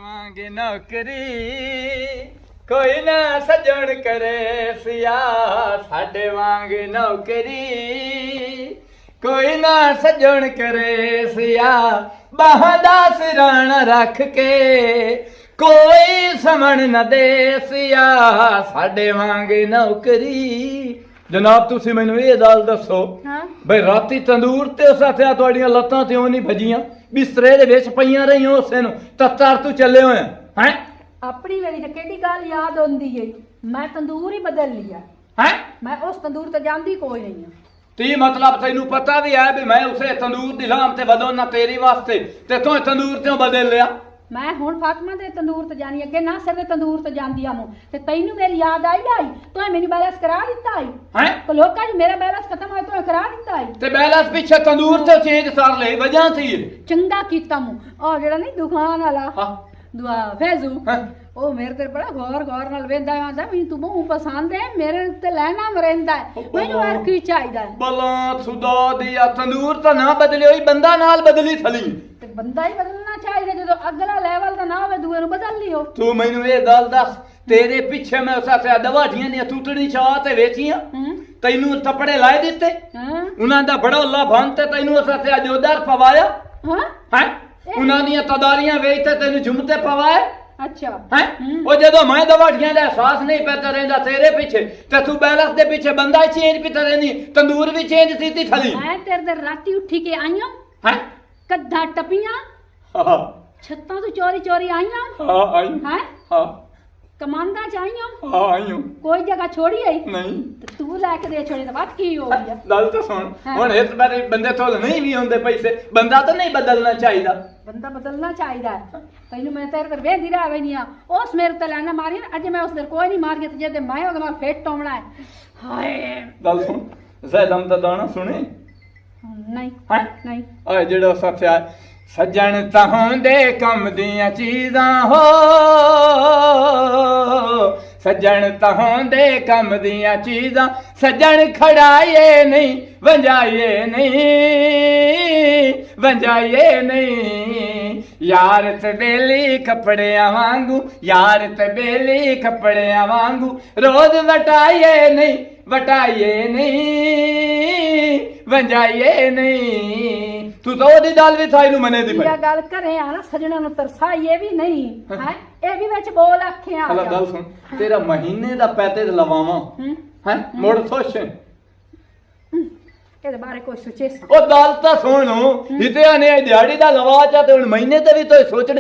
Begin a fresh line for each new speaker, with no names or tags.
मांगे नौकरी कोई ना सजण करे सिया साडे वांग नौकरी कोई ना सजण करे सिया बाहां दा सिराना रख के कोई समण न दे सिया साडे वांग नौकरी। जनाब तुसी मैनू ये गल दसो बई राती तंदूर ते उस हथिया तुहाडियां लत्तां ते नहीं भजियां बिस्तरे दे विच पईयां रहियां उसे नूं तत्तर तू चले होए हैं
अपनी मेरी ते केड़ी गल याद आउंदी है मैं तंदूर ही बदल लिया
हैं मैं
उस तंदूर ते जांदी कोई नहीं है
ती मतलब तैनू पता भी है भी मैं उसे तंदूर दी लाम ते बदलना तेरी वास्ते ते तू तंदूर ते बदल लिया। मैं
हुण फातिमा दे तंदूर ते जानी अगे ना सिर दे तंदूर ते जांदी आमू ते तैनू मेरी याद आई तो मैनू बैलेंस करा दिता आई हैं तो लोकां नु मेरा बैलेंस खत्म होया तो करा दिता आई ते बैलेंस पीछे तंदूर ते चेंज कर ले वजह थी चंगा कीता मु ओ जेड़ा नहीं दुकान वाला हां दुआ फैजू ओ मेरे ते बड़ा गौर नाल वेंदा आंदा मैं तू बहुत पसंद है मेरे ते लेना मरेंदा है मैनू और की चाहिदा बला खुदा दिया तंदूर तो ना बदली होई बंदा नाल बदली थली ते बंदा ही बदलना चाहिए जो अगला लेवल का ना होवे दूए नु बदल लियो। तू मैनू ये गल दस तेरे पीछे मैं उसा से दवाड़ियां ने तूतड़ी चाह ते वेचियां तैनू थप्पड़े लाए दिते उन्हां दा बड़ा अल्लाह भान ते तैनू उसा से जोदार पवाया हैं उन्हां दी तदारियां वेच ते तैनू जुमते पवाए अच्छा हैं ओ जदों मैं दवाड़ियां दा एहसास नहीं पैदा रहंदा तेरे पीछे ते तू बैलेंस दे पीछे बंदा ही चेंज पीता रहनी तंदूर भी चेंज थी थली मैं तेरे दे राती उठी के आईयां हैं कद्दा टपियां हां छत्तां तो चोरी चोरी आईयां हां आई हैं हां कमांदा चाहिए हां आई हूं कोई जगह छोड़ी आई नहीं तू लेके दे छोड़ी तो बात की हो गया गल तो सुन हुन इस बारे बंदे तो नहीं भी होंदे पैसे बंदा तो नहीं बदलना चाहिए बंदा बदलना चाहिए तैनू मैं तेरे तर वेंदी रह वनी आ उस मेरे ते लाना मारी अज मैं उस दिन कोई नहीं मार गया जे मैं ओदे नाल फेट टोमना है हाय गल सुन ज़ैदम दा दाना सुने नहीं हां नहीं ओए जेड़ा सत्या सज्जन तहोंदे कम दियां चीज़ां हो सज्जन तहोंदे कम दियां चीज़ां सज्जन खड़ाए नहीं वंजाए नहीं यार ते बेली कपड़ियां वांगू यार ते बेली कपड़ियां वांगू रोज वटाए नहीं वंजाए नहीं तू तो ओदी दाल भी थाई नु मने दी भाई गल करे आ ना सजना नु तरसा ये भी नहीं है ए भी विच बोल आखे आ गल सुन तेरा महीने दा पैसे लवावां हैं मोड़ सोच ਇਹਦੇ ਬਾਰੇ ਕੋਈ ਸੋਚੇ ਉਹ ਗੱਲ ਤਾਂ ਸੁਣ ਇਤੇ ਨੇ ਦਿਹਾੜੀ ਦਾ ਲਵਾ ਚਾ ਤੇ ਹੁਣ ਮਹੀਨੇ ਤੇ ਵੀ ਤੋ ਸੋਚਣੇ